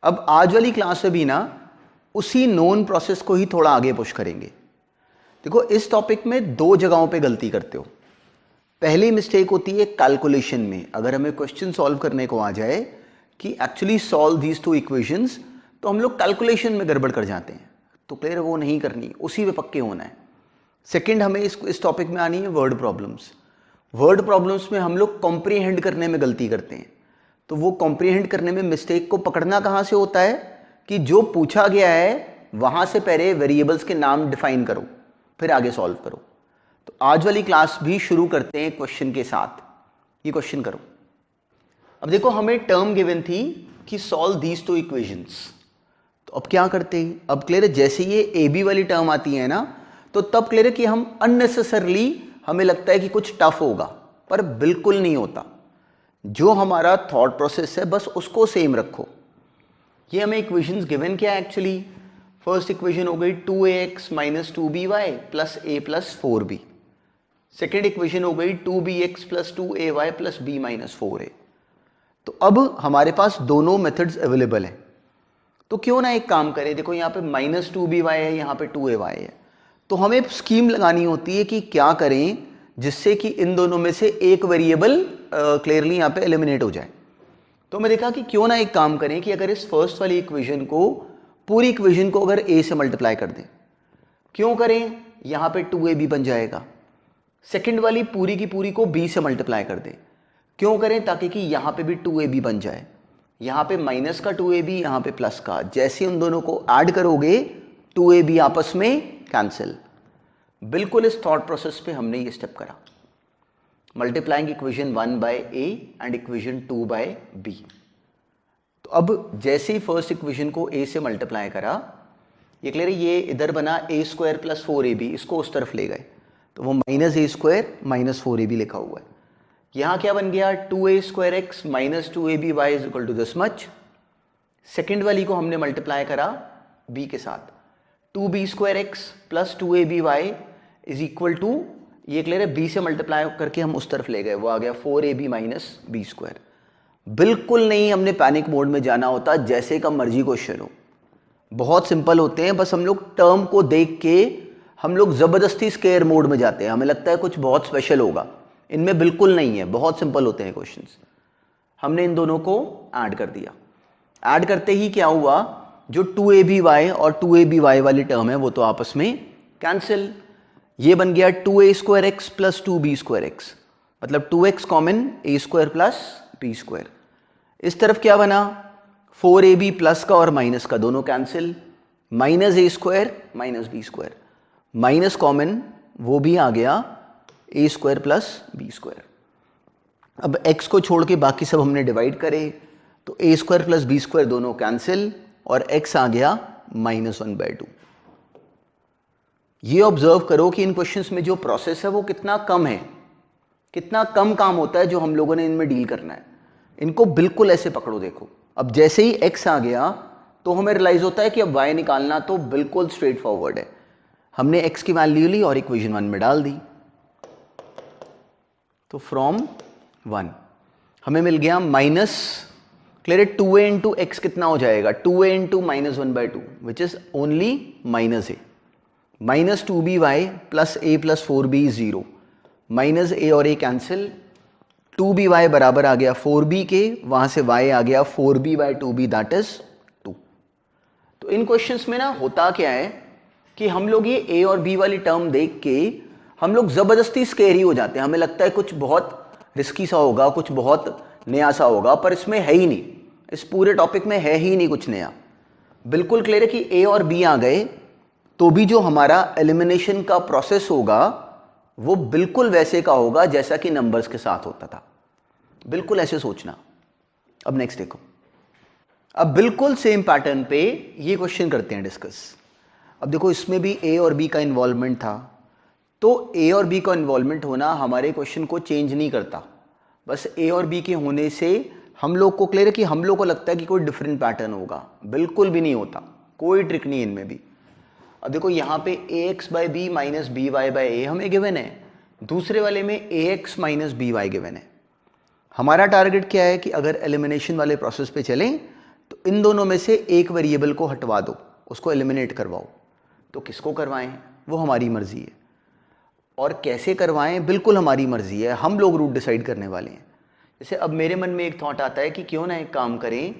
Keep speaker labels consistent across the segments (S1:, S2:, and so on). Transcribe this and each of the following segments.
S1: अब आज वाली क्लास में भी ना उसी नोन प्रोसेस को ही थोड़ा आगे पुश करेंगे। देखो इस टॉपिक में दो जगहों पे गलती करते हो। पहली मिस्टेक होती है कैलकुलेशन में। अगर हमें क्वेश्चन सॉल्व करने को आ जाए कि actually solve these two equations, तो हम लोग कैलकुलेशन में गड़बड़ कर जाते हैं। तो क्लियर, वो नहीं करनी, उसी पे पक्के होना है। सेकंड, हमें इस टॉपिक में आनी है वर्ड प्रॉब्लम्स। वर्ड प्रॉब्लम्स में हम लोग कॉम्प्रीहेंड करने में गलती करते हैं। तो वो कॉम्प्रीहेंड करने में मिस्टेक को पकड़ना कहाँ से होता है कि जो पूछा गया है वहाँ से पहले वेरिएबल्स के नाम डिफाइन करो, फिर आगे सॉल्व करो। तो आज वाली क्लास भी शुरू करते हैं क्वेश्चन के साथ। ये क्वेश्चन करो। अब देखो हमें टर्म गिवन थी कि सॉल्व दीज टू इक्वेशंस। तो अब क्या करते हैं, अब क्लियर है, जैसे ये ए बी वाली टर्म आती है ना, तो तब क्लियर है कि हम अननेसेसरली हमें लगता है कि कुछ टफ होगा, पर बिल्कुल नहीं होता। जो हमारा थॉट प्रोसेस है बस उसको सेम रखो। ये हमें इक्वेशंस गिवन क्या है एक्चुअली, फर्स्ट इक्वेशन हो गई 2ax minus 2by plus a plus 4b। Second equation हो गई 2bx plus 2ay plus b minus 4a। तो अब हमारे पास दोनों मेथड्स अवेलेबल हैं। तो क्यों ना एक काम करें, देखो यहाँ पे माइनस 2by है, यहाँ पे 2ay है। तो हमें स्कीम लगानी होती है कि क्या करें जिससे कि इन दोनों में से एक वेरिएबल क्लियरली यहाँ पे एलिमिनेट हो जाए। तो मैं देखा कि क्यों ना एक काम करें कि अगर इस फर्स्ट वाली इक्वेशन को, पूरी इक्वेशन को अगर a से मल्टीप्लाई कर दें। क्यों करें, यहाँ पे 2ab बन जाएगा। सेकंड वाली पूरी की पूरी को b से मल्टीप्लाई कर दें। क्यों करें, ताकि कि यहाँ पे भी 2ab बन जाए। यहाँ पे माइनस का 2ab, यहाँ पे प्लस का। जैसे उन दोनों को ऐड करोगे 2ab आपस में कैंसिल। बिल्कुल इस थॉट प्रोसेस पे हमने ये स्टेप करा, multiplying equation 1 by a and equation 2 by b। तो अब जैसे ही फर्स्ट इक्वेशन को a से मल्टीप्लाई करा, ये क्लियर है, ये इधर बना a स्क्वायर प्लस 4ab, इसको उस तरफ ले गए तो वो minus a square minus 4ab लिखा हुआ है। यहाँ क्या बन गया, 2a square x minus 2aby is equal to this much. Second वाली को हमने मल्टीप्लाई करा b के साथ, 2b square x plus 2aby is equal to, ये क्लियर है, b से मल्टीप्लाई करके हम उस तरफ ले गए, वो आ गया 4ab माइनस b स्क्वायर। बिल्कुल नहीं हमने पैनिक मोड में जाना होता, जैसे का मर्जी क्वेश्चन हो, बहुत सिंपल होते हैं। बस हम लोग टर्म को देख के हम लोग जबरदस्ती स्केयर मोड में जाते हैं, हमें लगता है कुछ बहुत स्पेशल होगा। इनमें बिल्कुल नहीं है, बहुत सिंपल होते हैं क्वेश्चंस। हमने इन दोनों को ऐड कर दिया। ऐड करते ही क्या हुआ, जो 2aby और 2aby वाली टर्म है वो तो आपस में कैंसिल। ये बन गया 2a square x plus 2b square x, मतलब 2x common a square plus b square. इस तरफ क्या बना, 4ab प्लस का और माइनस का दोनों cancel, minus a square minus b square, minus common वो भी आ गया a square plus b square. अब x को छोड़ के बाकी सब हमने डिवाइड करे, तो a square plus b square दोनों कैंसिल और x आ गया -1/2। ये ऑब्जर्व करो कि इन क्वेश्चंस में जो प्रोसेस है वो कितना कम है, कितना कम काम होता है जो हम लोगों ने इनमें डील करना है। इनको बिल्कुल ऐसे पकड़ो। देखो अब जैसे ही x आ गया तो हमें रियलाइज होता है कि अब y निकालना तो बिल्कुल स्ट्रेट फॉरवर्ड है। हमने x की वैल्यू ली और इक्वेशन 1 में डाल दी, तो फ्रॉम 1 हमें मिल गया माइनस, क्लियर है, 2a इंटू एक्स कितना हो जाएगा, 2a into -1/2 which is only minus a, minus 2by plus a plus 4b 0, minus a और a कैंसिल, 2by बराबर आ गया 4b के, वहां से y आ गया 4b/2b दैट इज 2। तो इन क्वेश्चंस में ना होता क्या है कि हम लोग ये a और b वाली टर्म देख के हम लोग जबरदस्ती स्केरी हो जाते हैं। हमें लगता है कुछ बहुत रिस्की सा होगा, कुछ बहुत नया सा होगा, पर इसमें है ही नहीं, इस पूरे टॉपिक में है ही नहीं कुछ नया। बिल्कुल क्लियर है कि a और b आ गए तो भी जो हमारा एलिमिनेशन का प्रोसेस होगा वो बिल्कुल वैसे का होगा जैसा कि नंबर्स के साथ होता था। बिल्कुल ऐसे सोचना। अब नेक्स्ट देखो, अब बिल्कुल सेम पैटर्न पे ये क्वेश्चन करते हैं डिस्कस। अब देखो इसमें भी a और b का इन्वॉल्वमेंट था, तो a और b का इन्वॉल्वमेंट होना हमारे क्वेश्चन को चेंज नहीं करता। बस a और b के होने से हम लोग को क्लियर है कि हम लोग को लगता है कि कोई डिफरेंट पैटर्न होगा, बिल्कुल भी नहीं होता, कोई ट्रिक नहीं इनमें भी। अब देखो यहाँ पे ax by B minus B Y by A हमें गिवन है, दूसरे वाले में ax minus B Y given है। हमारा टारगेट क्या है कि अगर एलिमिनेशन वाले प्रोसेस पे चलें तो इन दोनों में से एक वेरिएबल को हटवा दो, उसको एलिमिनेट करवाओ। तो किसको करवाएं वो हमारी मर्जी है, और कैसे करवाएं बिल्कुल हमारी मर्जी है, हम लोग रूट डिसाइड करने वाले हैं। जैसे अब मेरे मन में एक थॉट आता है कि क्यों ना एक काम करें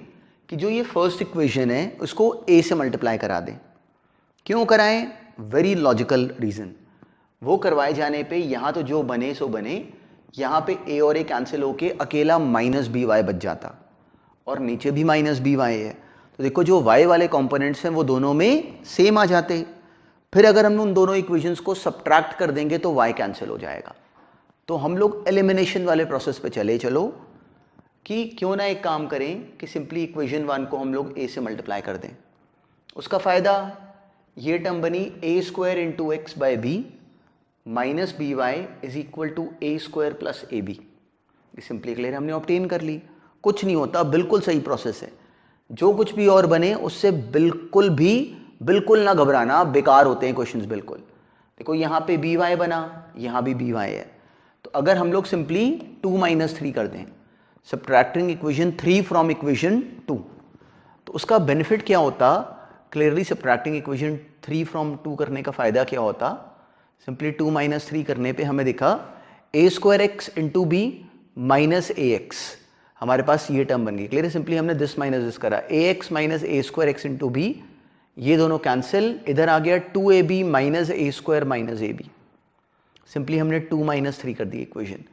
S1: कि जो ये फर्स्ट इक्वेशन है उसको a से मल्टीप्लाई करा दें। क्यों कराएं? Very logical reason. वो करवाए जाने पे यहाँ तो जो बने सो बने, यहाँ पे a और a कैंसिल होके अकेला माइनस बी वाई बच जाता, और नीचे भी माइनस बी वाई है। तो देखो जो y वाले कंपोनेंट्स हैं वो दोनों में सेम आ जाते। फिर अगर हम उन दोनों इक्वेशंस को सब्ट्रैक्ट कर देंगे तो y कैंसिल हो जाएगा। तो हम लोग एलिमिनेशन वाले प्रोसेस पे चलो कि क्यों ना एक काम करें कि सिंपली इक्वेशन 1 को हम लोग a से मल्टीप्लाई कर दें। उसका फ़ायदा, ये टर्म बनी a square into x by B minus B y is equal to a square plus A b. ये सिंपली क्लियर हमने ऑब्टेन कर ली। कुछ नहीं होता, बिल्कुल सही प्रोसेस है। जो कुछ भी और बने उससे बिल्कुल ना घबराना, बेकार होते हैं क्वेश्चंस बिल्कुल। देखो यहाँ पे बी वाई बना, यहाँ भी बी वाई है। तो अगर हम लोग सिंपली 2 माइनस 3 कर दें, सब्ट्रैक्टिंग इक्वेशन 3 फ्रॉम इक्वेशन 2, तो उसका बेनिफिट क्या होता? क्लियरली सब्ट्रैक्टिंग इक्वेशन 3 फ्रॉम 2 करने का फ़ायदा क्या होता? सिंपली 2 माइनस 3 करने पे हमें दिखा a square x into B minus a x, हमारे पास ये टर्म बन गई। क्लियर है? सिंपली हमने दिस माइनस दिस करा, a x minus A square x into b, ये दोनों कैंसिल, इधर आ गया 2ab minus A square minus a b. Simply हमने 2 माइनस 3 कर दी इक्वेशन,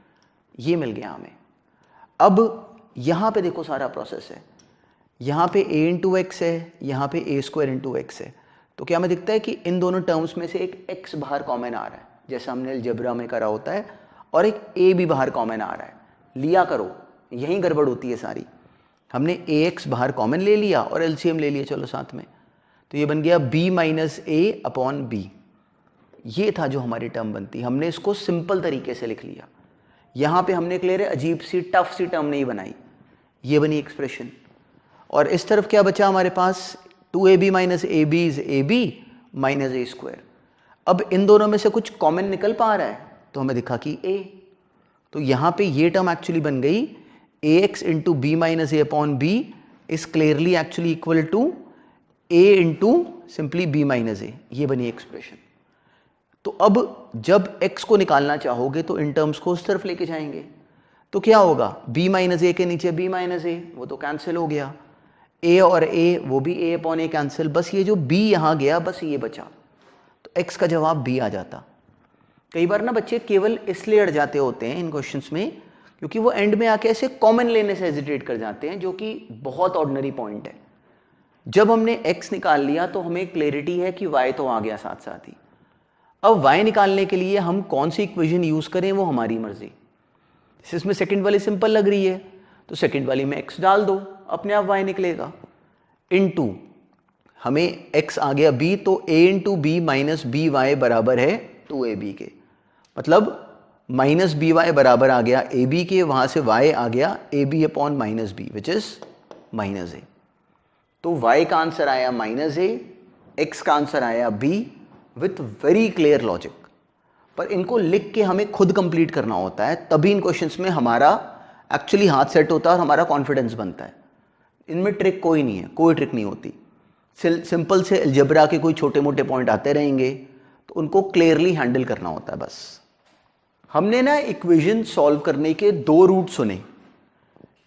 S1: ये मिल गया हमें। अब यहाँ पे देखो सारा प्रोसेस है, यहाँ पे a इंटू एक्स है, यहाँ पे a स्क्वायर इंटू एक्स है। तो क्या हमें दिखता है कि इन दोनों टर्म्स में से एक x बाहर कॉमन आ रहा है, जैसा हमने अलजेब्रा में करा होता है, और एक a भी बाहर कॉमन आ रहा है। लिया करो, यहीं गड़बड़ होती है सारी। हमने ax बाहर कॉमन ले लिया और एलसीएम ले लिया चलो साथ में, तो ये बन गया b minus A upon B. ये था जो हमारी टर्म बनती, हमने इसको सिंपल तरीके से लिख लिया। यहाँ पे हमने क्लियर है अजीब सी टफ सी टर्म नहीं बनाई, ये बनी एक्सप्रेशन। और इस तरफ क्या बचा हमारे पास? 2ab minus a b is a B minus A square. अब इन दोनों में से कुछ कॉमन निकल पा रहा है, तो हमें दिखा कि a, तो यहाँ पे ये टर्म एक्चुअली बन गई ax into B minus A upon B is clearly actually equal to a into simply b minus A. ये बनी एक्सप्रेशन। तो अब जब x को निकालना चाहोगे तो इन टर्म्स को उस तरफ लेके जाएंगे, तो क्या होगा? b माइनस ए के नीचे b माइनस ए, वो तो कैंसिल हो गया। a और a, वो भी a अपॉन ए कैंसिल, बस ये जो b यहाँ गया बस ये बचा, तो x का जवाब b आ जाता। कई बार ना बच्चे केवल इसलिए अड़ जाते होते हैं इन क्वेश्चंस में क्योंकि वो एंड में आके ऐसे कॉमन लेने से हेजिटेट कर जाते हैं, जो कि बहुत ऑर्डिनरी पॉइंट है। जब हमने x निकाल लिया तो हमें क्लैरिटी है कि y तो आ गया साथ साथ ही। अब y निकालने के लिए हम कौन सी इक्वेशन यूज करें वो हमारी मर्जी। इसमें सेकंड वाली सिंपल लग रही है तो सेकंड वाली में x डाल दो, अपने आप y निकलेगा। इनटू हमें x आ गया b, तो a into B minus B y बराबर है 2ab के, मतलब माइनस बी वाई बराबर आ गया ए बी के, वहां से y आ गया A B upon minus B which is minus A. तो y का आंसर आया माइनस ए, x का आंसर आया b with very clear logic. पर इनको लिख के हमें खुद कंप्लीट करना होता है, तभी इन क्वेश्चंस में हमारा एक्चुअली हाथ सेट होता है और हमारा कॉन्फिडेंस बनता है। इनमें ट्रिक कोई नहीं है, कोई ट्रिक नहीं होती। सिंपल से अलजेब्रा के कोई छोटे मोटे पॉइंट आते रहेंगे तो उनको क्लियरली हैंडल करना होता है बस। हमने ना इक्वेशन सॉल्व करने के 2 रूट सुने।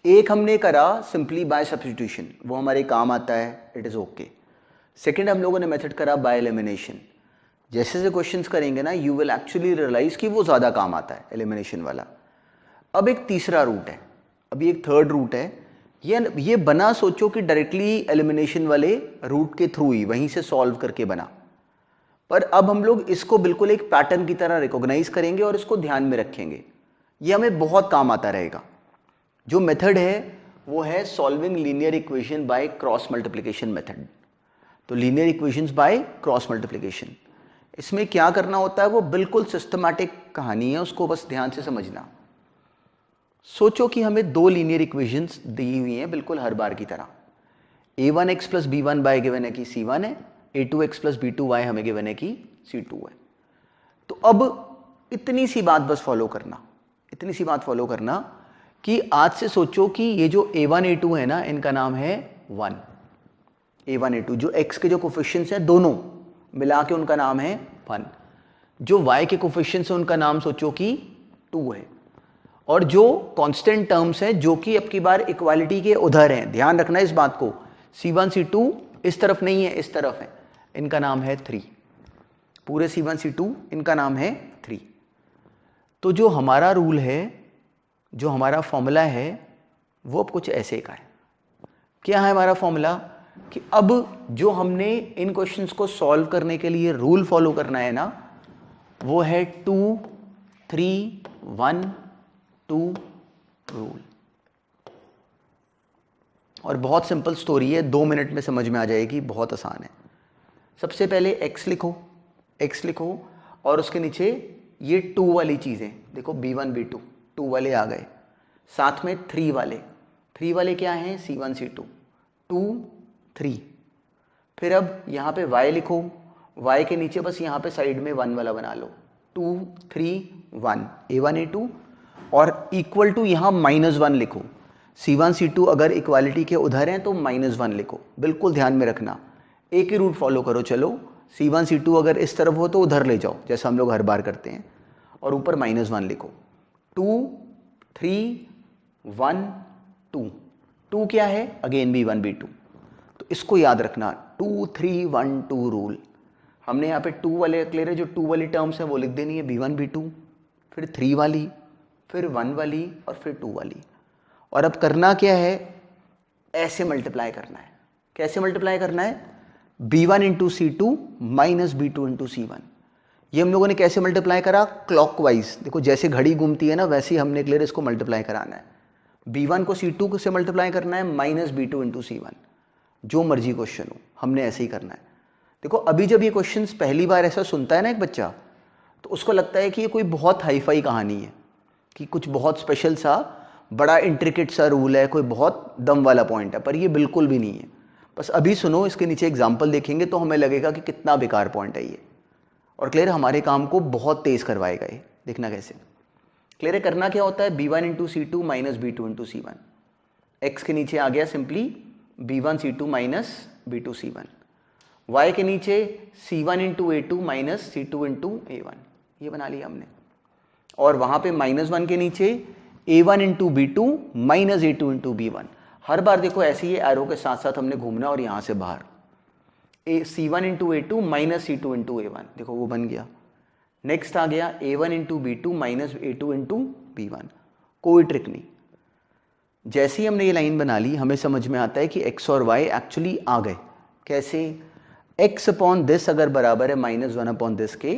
S1: एक हमने करा सिंपली बाय सब्स्टिट्यूशन, वो हमारे काम आता है, इट इज़ ओके। सेकेंड हम लोगों ने मेथड करा बाय एलिमिनेशन। जैसे जैसे क्वेश्चंस करेंगे ना यू विल एक्चुअली रियलाइज कि वो ज़्यादा काम आता है एलिमिनेशन वाला। अब एक तीसरा रूट है, अभी एक थर्ड रूट है। ये बना सोचो कि डायरेक्टली एलिमिनेशन वाले रूट के थ्रू ही वहीं से सॉल्व करके बना, पर अब हम लोग इसको बिल्कुल एक पैटर्न की तरह रिकॉग्नाइज करेंगे और इसको ध्यान में रखेंगे। ये हमें बहुत काम आता रहेगा। जो मेथड है वो है solving linear equation by cross multiplication method. तो linear equations by cross multiplication, इसमें क्या करना होता है वो बिल्कुल सिस्टमैटिक कहानी है, उसको बस ध्यान से समझना। सोचो कि हमें 2 लीनियर इक्वेशंस दी हुई हैं बिल्कुल हर बार की तरह। a1x plus b1 bye given है कि c1 है, a2x प्लस b2y हमें गिवन है कि c2 है। तो अब इतनी सी बात बस फॉलो करना, इतनी सी बात फॉलो करना कि आज से सोचो कि ये जो a1 a2 है ना, इनका नाम है 1, a1 a2, जो x के जो कोफिशिएंट्स हैं दोनों मिला के उनका नाम है 1। जो y के कोफिशिएंट्स हैं उनका नाम सोचो कि 2 है। और जो कांस्टेंट टर्म्स हैं जो कि अब की बार इक्वालिटी के उधर हैं, ध्यान रखना इस बात को, c1 c2 इस तरफ नहीं है, इस तरफ है, इनका नाम है 3। पूरे c1 c2 इनका नाम है 3। तो जो हमारा रूल है, जो हमारा फॉर्मूला है, वो अब कुछ ऐसे का है। क्या है हमारा फॉर्मूला? कि अब जो हमने इन क्वेश्चंस को सॉल्व करने के लिए रूल फॉलो करना है ना, वो है 2 3 1 2 रूल। और बहुत सिंपल स्टोरी है, 2 मिनट में समझ में आ जाएगी, बहुत आसान है। सबसे पहले x लिखो, x लिखो और उसके नीचे ये 2 वाली चीज़ें देखो, b1 b2, 2 वाले आ गए, साथ में 3 वाले क्या हैं? c1 c2, 2 3। फिर अब यहाँ पे y लिखो, y के नीचे बस यहाँ पे साइड में 1 वाला बना लो, 2 3 1, a1 a2, और इक्वल टू यहाँ -1 लिखो। c1 c2 अगर इक्वालिटी के उधर हैं तो -1 लिखो, बिल्कुल ध्यान में रखना, एक ही रूट फॉलो करो। चलो c1 c2 अगर इस तरफ हो तो उधर ले जाओ, जैसा हम लोग हर बार करते हैं, और ऊपर -1 लिखो। 2 3 1 2, 2 क्या है? Again b1 b2। तो इसको याद रखना, 2 3 1 2 रूल। हमने यहाँ पे 2 वाले क्लियर है, जो 2 वाली टर्म्स हैं वो लिख देनी है, b1 b2, फिर 3 वाली, फिर 1 वाली और फिर 2 वाली। और अब करना क्या है? ऐसे मल्टीप्लाई करना है। कैसे मल्टीप्लाई करना है? b1 into c2 minus b2 into c1। ये हम लोगों ने कैसे मल्टीप्लाई करा? क्लॉकवाइज। देखो जैसे घड़ी घूमती है ना, वैसे ही हमने क्लियर इसको मल्टीप्लाई कराना है। b1 को c2 से मल्टीप्लाई करना है माइनस b2 इंटू c1, जो मर्जी क्वेश्चन हो, हमने ऐसे ही करना है। देखो अभी जब ये क्वेश्चन पहली बार ऐसा सुनता है ना एक बच्चा, तो उसको लगता है कि ये कोई बहुत हाईफाई कहानी है, कि कुछ बहुत स्पेशल सा बड़ा इंट्रिकेट सा रूल है, कोई बहुत दम वाला पॉइंट है, पर ये बिल्कुल भी नहीं है। बस अभी सुनो, इसके नीचे एग्जाम्पल देखेंगे तो हमें लगेगा कि कितना बेकार पॉइंट है ये, और क्लियर हमारे काम को बहुत तेज करवाएगा ये। देखना कैसे क्लियर है। करना क्या होता है? b1 into c2 minus b2 into c1। X के नीचे आ गया simply b1 c2 minus b2 c1, y के नीचे c1 into a2 minus c2 into a1, ये बना लिया हमने। और वहाँ पे -1 के नीचे a1 into b2 minus a2 into b1। हर बार देखो ऐसे ही एरो के साथ साथ हमने घूमना, और यहाँ से बाहर c1 into a2 minus c2 into a1, देखो वो बन गया। नेक्स्ट आ गया a1 into b2 minus a2 into b1। कोई ट्रिक नहीं, जैसे ही हमने ये लाइन बना ली हमें समझ में आता है कि x और y एक्चुअली आ गए। कैसे? x अपॉन दिस अगर बराबर है -1 अपॉन दिस के,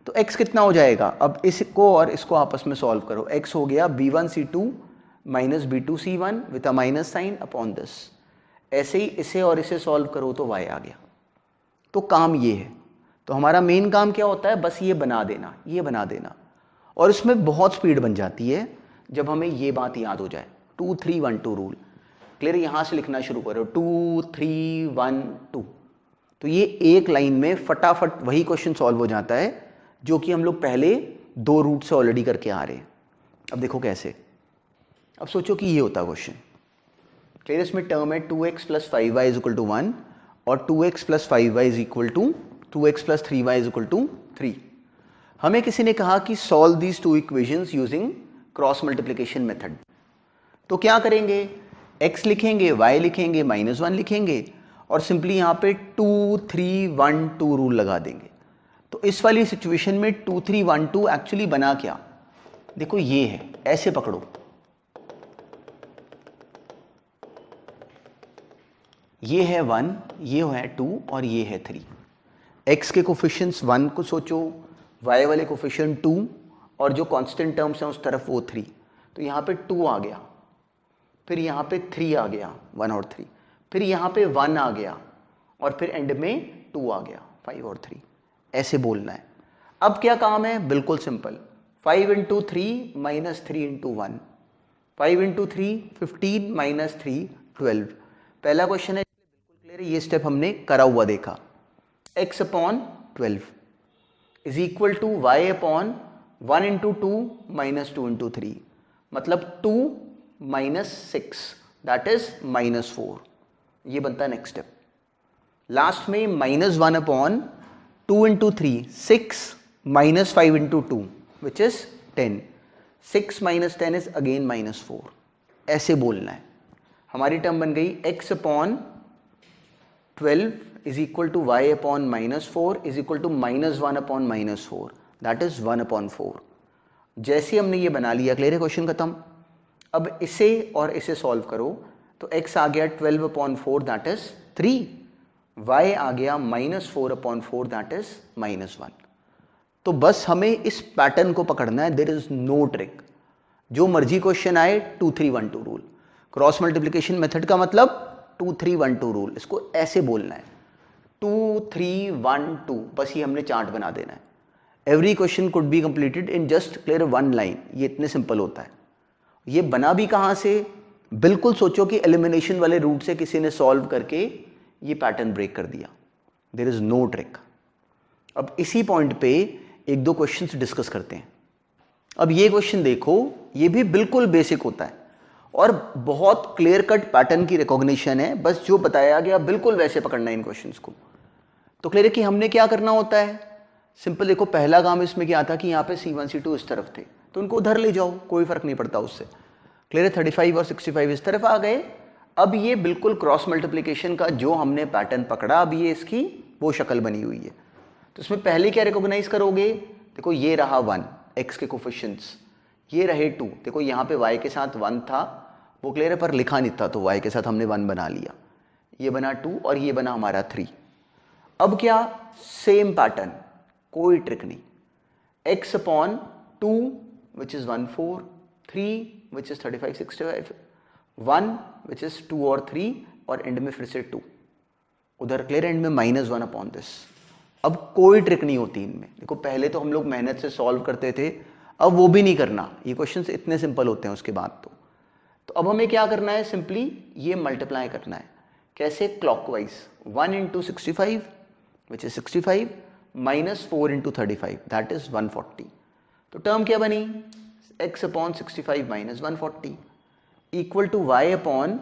S1: तो x कितना हो जाएगा? अब इसको और इसको आपस में सॉल्व करो। x हो गया b1 c2 minus b2 c1 with a minus sine upon this. ऐसे ही इसे और इसे सॉल्व करो तो y आ गया। तो काम ये है। तो हमारा मेन काम क्या होता है? बस ये बना देना, ये बना देना, और इसमें बहुत स्पीड बन जाती है जब हमें ये बात याद हो जाए। 2 3 1 2 रूल। क्लियर? यहाँ से लिखना शुरू करो, 2 3 1 2। तो ये एक लाइन में फटाफट वही क्वेश्चन सॉल्व हो जाता है जो कि हम लोग पहले 2 रूट से ऑलरेडी करके आ रहे हैं। अब देखो कैसे। अब सोचो कि ये होता क्वेश्चन, क्लियर? इसमें टर्म है 2x plus 5y is equal to 1 और 2x plus 5y is equal to 2x plus 3y is equal to 3। हमें किसी ने कहा कि solve these 2 equations using cross multiplication method. तो क्या करेंगे? x लिखेंगे, y लिखेंगे, -1 लिखेंगे, और सिंपली यहाँ पे 2 3 1 2 रूल लगा देंगे। तो इस वाली सिचुएशन में 2 3 1 2 एक्चुअली बना क्या? देखो ये है, ऐसे पकड़ो, ये है 1, ये है 2 और ये है 3। x के कोफिशिएंट्स 1 को सोचो, y वाले कोफिशिएंट 2, और जो कांस्टेंट टर्म्स हैं उस तरफ वो 3। तो यहाँ पे 2 आ गया, फिर यहाँ पे 3 आ गया, 1 और 3, फिर यहाँ पे 1 आ गया, और फिर एंड में 2 आ गया, 5 और 3। ऐसे बोलना है। अब क्या काम है? बिल्कुल simple, 5 into 3 minus 3 into 1, 5 into 3 15 minus 3 12। पहला क्वेश्चन है, बिल्कुल क्लियर है, ये स्टेप हमने करा हुआ देखा। x upon 12 is equal to y upon 1 into 2 minus 2 into 3, मतलब 2 माइनस 6 दैट इज -4। ये बनता है नेक्स्ट स्टेप। लास्ट में -1 upon 2 into 3, 6 minus 5 into 2 which is 10, 6 minus 10 is again -4। ऐसे बोलना है। हमारी टर्म बन गई x upon 12 is equal to y upon -4 is equal to -1 upon -4, that is 1 upon 4। जैसे हमने ये बना लिया, क्लियर है, क्वेश्चन खत्म। अब इसे और इसे सॉल्व करो तो x आ गया 12 अपॉन 4 दैट इज 3, y आ गया -4 अपॉन 4 दैट इज -1। तो बस हमें इस पैटर्न को पकड़ना है, देयर इज नो ट्रिक। जो मर्जी क्वेश्चन आए 2 3 1 2 रूल। क्रॉस मल्टीप्लिकेशन मेथड का मतलब 2 3 1 2 रूल, इसको ऐसे बोलना है 2 3 1 2, बस ये हमने चार्ट बना देना है। Every question could be completed in just clear 1 line, ये इतने सिंपल होता है। ये बना भी कहाँ से, बिल्कुल सोचो कि एलिमिनेशन वाले रूट से किसी ने सॉल्व करके ये पैटर्न ब्रेक कर दिया, देयर इज नो ट्रिक। अब इसी पॉइंट पे एक दो क्वेश्चंस डिस्कस करते हैं। अब ये क्वेश्चन देखो, ये भी बिल्कुल बेसिक होता है और बहुत क्लियर कट पैटर्न की रिकॉग्निशन है, बस जो बताया गया बिल्कुल वैसे पकड़ना है इन क्वेश्चंस को। तो क्लियर है कि हमने क्या करना होता है, सिंपल देखो, पहला काम इसमें क्या था कि यहाँ पे C1 C2 इस तरफ थे तो उनको उधर ले जाओ, कोई फर्क नहीं पड़ता उससे। क्लियर है, 35 और 65 इस तरफ आ गए। अब ये बिल्कुल क्रॉस मल्टीप्लिकेशन का जो हमने पैटर्न पकड़ा, अब ये इसकी वो शक्ल बनी हुई है। तो इसमें पहले क्या रिकॉग्नाइज करोगे, देखो ये रहा 1, x के कोफिशिएंट्स, ये रहे 2, देखो यहाँ पे y के साथ 1 था, वो क्लियर है, पर लिखा नहीं था तो y के साथ हमने 1 बना लिया, ये बना 2 और ये बना हमारा 3। अब क्या, सेम पैटर्न, कोई ट्रिक नहीं, x upon 2 which is 1 4, 3 which is 35 65, 1 which is 2 और 3 और एंड में फिर से 2, उधर क्लियर एंड में -1 अपॉन दिस। अब कोई ट्रिक नहीं होती इनमें। देखो पहले तो हम लोग मेहनत से सॉल्व करते थे, अब वो भी नहीं करना, ये क्वेश्चंस इतने सिंपल होते हैं उसके बाद। तो अब हमें क्या करना है, सिंपली ये मल्टीप्लाई करना है। कैसे, clockwise, 1 into 65 which is 65 -4 into 35 that is 140। तो टर्म क्या बनी, x upon 65 -140 equal to y upon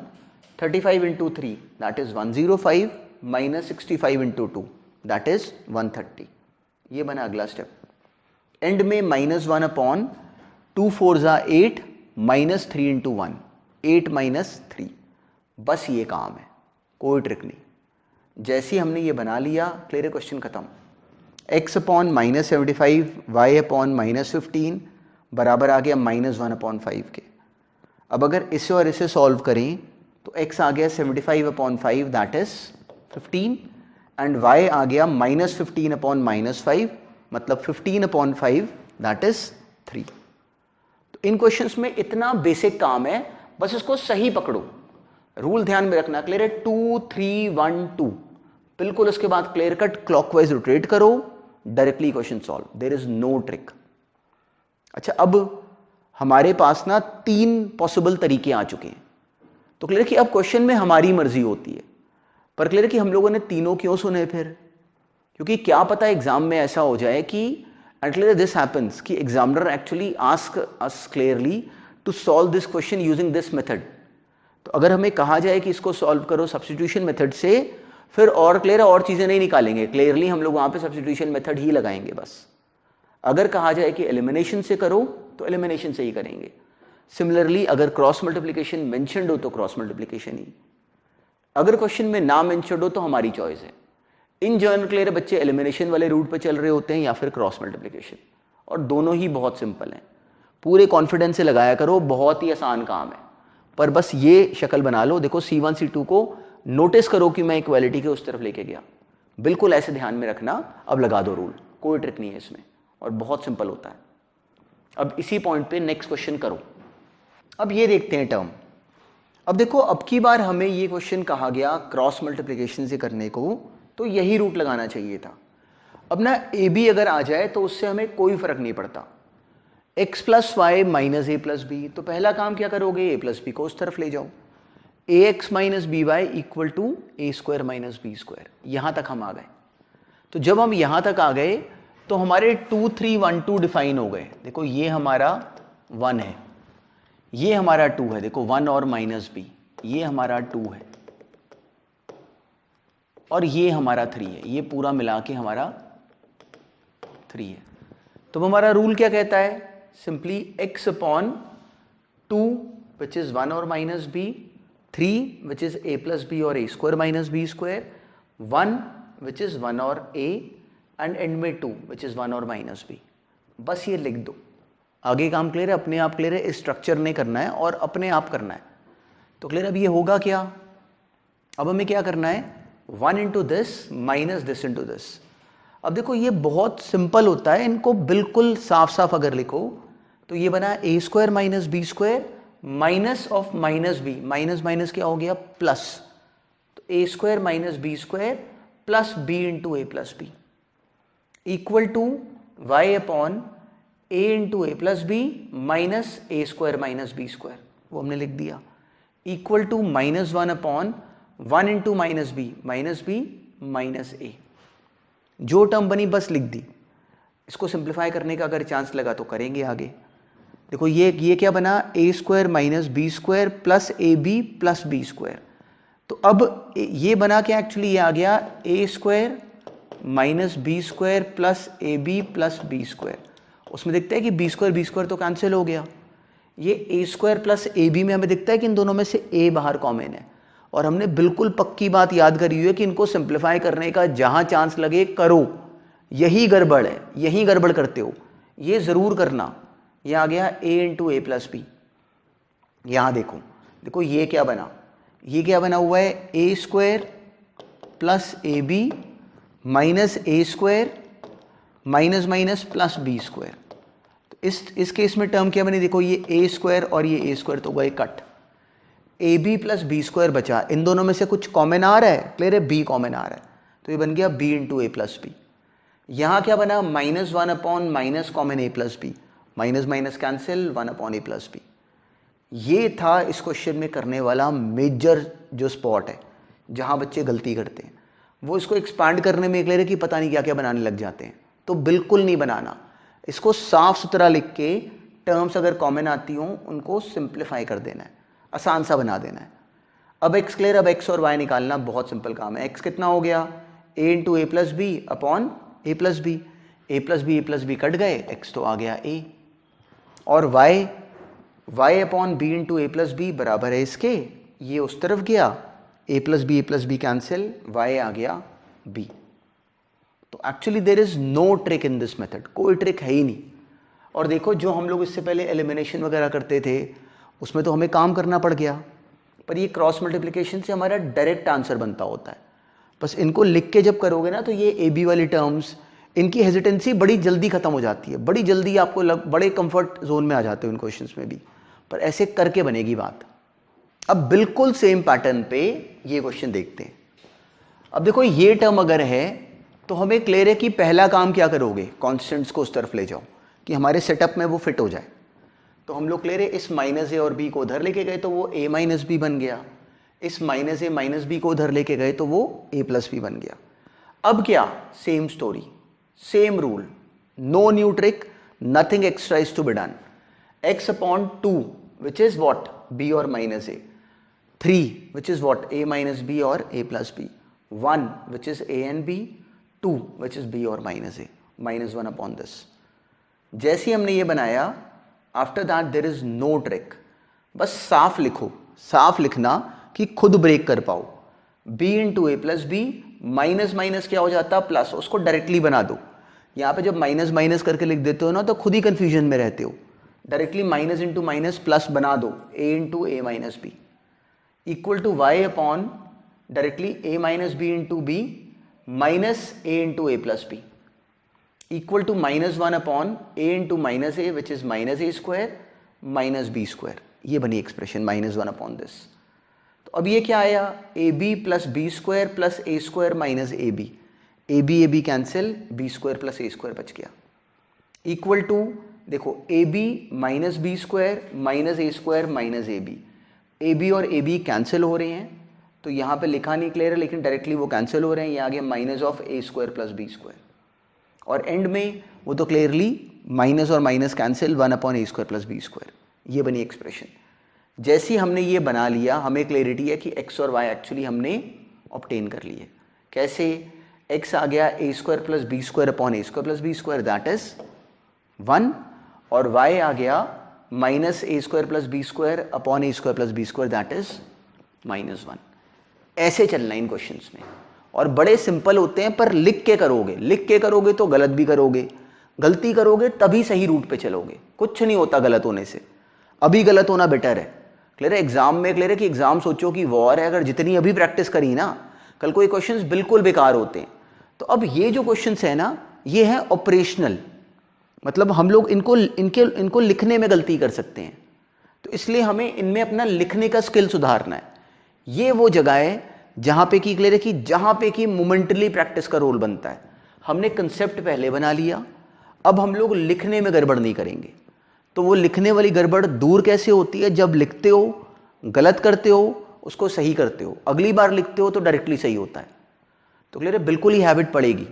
S1: 35 into 3 that is 105 -65 into 2 that is 130। ये बना अगला स्टेप। एंड में -1 अपॉन 2 4 जा 8 -3 इंटू 1, 8 -3, बस ये काम है, कोई ट्रिक नहीं। जैसे हमने ये बना लिया, क्लियर है, क्वेश्चन खत्म। x अपॉन -75 y अपॉन -15 बराबर आ गया -1 अपॉन 5 के। अब अगर इसे और इसे सॉल्व करें तो x आ गया 75 upon 5 that is 15 and y आ गया -15 अपॉन -5 मतलब 15 अपॉन 5 दैट इज 3। तो इन क्वेश्चंस में इतना बेसिक काम है, बस इसको सही पकड़ो, रूल ध्यान में रखना। क्लियर है, 2 3 1 2, बिल्कुल उसके बाद क्लियर कट क्लॉकवाइज रोटेट करो, directly question solve, there is no trick. अच्छा, अब हमारे पास ना 3 पॉसिबल तरीके आ चुके हैं। तो क्लियर कि अब क्वेश्चन में हमारी मर्जी होती है, पर क्लियर कि हम लोगों ने तीनों क्यों सुने फिर, क्योंकि क्या पता एग्जाम में ऐसा हो जाए कि एंड क्लियर दिस हैपेंस कि examiner actually ask us clearly to solve this question using this method. तो अगर हमें कहा जाए कि इसको सॉल्व करो सब्स्टिट्यूशन मेथड से, फिर और क्लियर और चीजें नहीं निकालेंगे, क्लियरली हम लोग वहां पे सब्स्टिट्यूशन मेथड ही लगाएंगे बस। अगर कहा जाए कि एलिमिनेशन से करो तो एलिमिनेशन से ही करेंगे। सिमिलरली अगर क्रॉस मल्टीप्लिकेशन मेंशन्ड हो तो क्रॉस मल्टीप्लिकेशन ही, अगर क्वेश्चन में ना मेंशन्ड हो तो हमारी चॉइस है। इन जनरल क्लियर बच्चे एलिमिनेशन वाले रूट पे चल रहे होते हैं या फिर क्रॉस मल्टीप्लिकेशन, और दोनों ही बहुत सिंपल हैं। पूरे कॉन्फिडेंस से लगाया करो, बहुत ही आसान काम है, पर बस ये शक्ल बना लो। देखो C1 C2 को नोटिस करो कि मैं इक्वालिटी के उस तरफ लेके गया, बिल्कुल ऐसे ध्यान में रखना। अब लगा दो रूल, कोई ट्रिक नहीं है इसमें और बहुत सिंपल होता है। अब इसी पॉइंट पे नेक्स्ट क्वेश्चन करो। अब ये देखते हैं टर्म। अब देखो अब की बार हमें ये क्वेश्चन कहा गया क्रॉस मल्टीप्लिकेशन से करने को, तो यही रूट लगाना चाहिए था। अब ना ए बी अगर आ जाए तो उससे हमें कोई फर्क नहीं पड़ता, x प्लस वाई माइनस ए प्लस बी। तो पहला काम क्या करोगे, ए प्लस बी को उस तरफ ले जाओ, A x minus B Y equal to A square minus B square. यहां तक हम आ गए। तो जब हम यहां तक आ गए तो हमारे 2 3 1 2 डिफाइन हो गए। देखो ये हमारा 1 है, ये हमारा 2 है, देखो 1 और माइनस बी, ये हमारा 2 है, और ये हमारा 3 है, ये पूरा मिला के हमारा 3 है। तो हमारा रूल क्या कहता है? Simply x upon 2 which is 1 और minus b, 3 which is a plus b और a square minus b square, 1 which is 1 और a एंड एंड में 2 विच इज 1 और माइनस b। बस ये लिख दो, आगे काम क्लियर है, अपने आप क्लियर है, स्ट्रक्चर नहीं करना है और अपने आप करना है। तो क्लियर, अब ये होगा क्या? अब हमें क्या करना है? 1 into this minus this into this. अब देखो ये बहुत सिंपल होता है, इनको बिल्कुल साफ साफ अगर लिखो तो ये बना A square minus B square minus of minus B, minus minus क्या हो गया? प्लस। तो A square minus B square plus B into A plus B equal to Y upon A into A plus B minus A square minus B square, वो हमने लिख दिया, equal to minus 1 upon 1 into minus B minus A. जो term बनी बस लिख दी। इसको simplify करने का अगर चांस लगा तो करेंगे आगे। देखो ये क्या बना? A square minus B square plus A B plus B square. तो अब ये बना क्या? एक्चुअली ये आ गया A square minus B square plus A B plus B square. उसमें दिखता है कि बी स्क्वायर तो कैंसिल हो गया। ये ए स्क्वायर प्लस ए बी में हमें दिखता है कि इन दोनों में से ए बाहर कॉमन है, और हमने बिल्कुल पक्की बात याद करी हुई है कि इनको सिंप्लीफाई करने का जहां चांस लगे करो। यही गड़बड़ है, यही गड़बड़ करते हो, ये जरूर करना। ये आ गया a into A plus B. यहां देखो ये क्या बना? ये क्या बना हुआ है? A square plus A B minus A square minus minus plus B square. तो इस केस में टर्म क्या बनी? देखो ये ए स्क्वायर और ये ए स्क्वायर तो गए cut, a B plus B square बचा। इन दोनों में से कुछ कॉमन आ रहा है, क्लियर है, बी कॉमन आ रहा है, तो ये बन गया बी इंटू ए प्लस बी। यहां क्या बना? Minus 1 upon minus common A plus B, minus minus cancel 1 upon A plus B. ये था इस क्वेश्चन में करने वाला मेजर जो स्पॉट है जहां बच्चे गलती करते हैं। वो इसको एक्सपांड करने में क्लियर है कि पता नहीं क्या क्या बनाने लग जाते हैं, तो बिल्कुल नहीं बनाना। इसको साफ सुथरा लिख के टर्म्स अगर कॉमन आती हों उनको सिंप्लीफाई कर देना है, आसान सा बना देना है। अब एक्स क्लियर, अब एक्स और वाई निकालना बहुत सिंपल काम है। एक्स कितना हो गया? A into A plus b upon A plus b, a plus b cut गए, एक्स तो आ गया ए। और वाई अपॉन बी इंटू ए प्लस बी बराबर है इसके, ये उस तरफ गया, a plus b cancel, y आ गया बी। तो actually there is no trick in this method, कोई ट्रिक है ही नहीं। और देखो जो हम लोग इससे पहले एलिमिनेशन वगैरह करते थे उसमें तो हमें काम करना पड़ गया, पर ये क्रॉस मल्टीप्लिकेशन से हमारा डायरेक्ट आंसर बनता होता है। बस इनको लिख के जब करोगे ना तो ये ए बी वाली टर्म्स, इनकी हेजिटेंसी बड़ी जल्दी खत्म हो जाती है, बड़ी जल्दी आपको बड़े कंफर्ट जोन में आ जाते हो इन क्वेश्चंस में भी, पर ऐसे करके बनेगी बात। अब बिल्कुल सेम पैटर्न पे ये क्वेश्चन देखते हैं। अब देखो ये टर्म अगर है तो हमें क्लियर है कि पहला काम क्या करोगे? कॉन्स्टेंट्स को उस तरफ ले जाओ कि हमारे सेटअप में वो फिट हो जाए। तो हम लोग क्लियर है इस माइनस ए और बी को उधर लेके गए तो वो ए माइनस बी बन गया, इस माइनस ए माइनस बी को उधर लेके गए तो वो ए प्लस बी बन गया। अब क्या? Same story, same rule, no new trick, nothing extra is to be done. X upon 2 which is what? B और minus a, 3 which is what? A minus b और a plus b, 1 which is a and b, 2 which is b और minus a, minus 1 upon this. जैसे हमने ये बनाया, after that there is no trick, बस साफ लिखो, साफ लिखना कि खुद ब्रेक कर पाओ। b इंटू ए प्लस बी, माइनस माइनस क्या हो जाता? प्लस, उसको डायरेक्टली बना दो। यहां पे जब माइनस माइनस करके लिख देते हो ना तो खुद ही कंफ्यूजन में रहते हो। Directly minus into minus plus बना दो, a into a minus b equal to Y upon directly a minus b into B minus a into A plus B equal to minus 1 upon A into minus a which is minus A square minus B square. ये बनी expression minus 1 upon this. तो अब ये क्या आया? A B plus B square plus a square minus a b cancel, b square plus a square बच गया, equal to देखो a B minus B square minus A square minus a b और a b cancel हो रहे हैं, तो यहाँ पे लिखा नहीं क्लियर है लेकिन डायरेक्टली वो कैंसिल हो रहे हैं। ये आ गया minus of a square plus B square, और एंड में वो तो क्लियरली माइनस और minus cancel, 1 upon a square plus B square. ये बनी एक्सप्रेशन। जैसे ही हमने ये बना लिया हमें क्लियरिटी है कि एक्स और वाई एक्चुअली हमने ऑब्टेन कर लिए। कैसे? x आ गया a square plus B square upon a square plus B square, that is 1, और y आ गया minus a square plus B square upon a square plus B square, that is -1। ऐसे चलना इन क्वेश्चंस में, और बड़े सिंपल होते हैं, पर लिख के करोगे तो गलत भी करोगे, गलती करोगे तभी सही रूट पे चलोगे। कुछ नहीं होता गलत होने से, अभी गलत होना बेटर है। क्लियर है? एग्जाम में क्लियर है कि एग्जाम सोचो कि वॉर है, अगर जितनी अभी प्रैक्टिस करी ना, कल को ये क्वेश्चंस बिल्कुल बेकार होते हैं। तो अब ये जो क्वेश्चंस है ना, ये है ऑपरेशनल, मतलब हम लोग इनको लिखने में गलती कर सकते हैं, तो इसलिए हमें इनमें अपना लिखने का स्किल सुधारना है। ये वो जगह है जहां पे कि क्लियर है कि जहां पे कि मोमेंटली प्रैक्टिस का रोल बनता है। हमने कंसेप्ट पहले बना लिया, अब हम लोग लिखने में गड़बड़ नहीं करेंगे। तो वो लिखने वाली गड़बड़ दूर कैसे होती है? जब लिखते हो, गलत करते हो, उसको सही करते हो, अगली बार लिखते हो तो डायरेक्टली सही होता है। तो क्लियर है, बिल्कुल ही हैबिट पड़ेगी,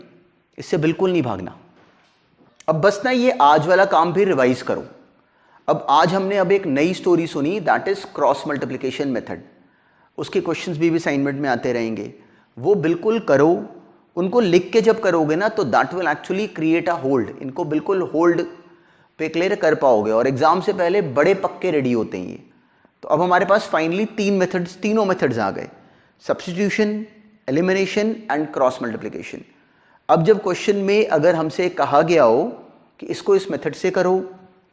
S1: इससे बिल्कुल नहीं भागना। अब बस ना ये आज वाला काम भी रिवाइज करो। अब आज हमने अब एक नई स्टोरी सुनी, that is cross multiplication method. उसके क्वेश्चंस भी असाइनमेंट में आते रहेंगे, वो बिल्कुल करो। उनको लिख के जब करोगे ना, तो that will actually create a hold, इनको बिल्कुल होल्ड पे क्लियर कर पाओगे, और एग्जाम से पहले बड़े पक्के रेडी होते हैं ये। तो अब हमारे पास फाइनली तीनों मेथड्स आ गए, substitution, elimination and cross multiplication. अब जब क्वेश्चन में अगर हमसे कहा गया हो कि इसको इस मेथड से करो,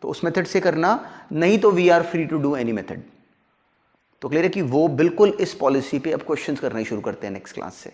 S1: तो उस मेथड से करना, नहीं तो we are free to do any method. तो क्लियर है कि वो बिल्कुल इस पॉलिसी पे अब क्वेश्चंस करना शुरू करते हैं नेक्स्ट क्लास से।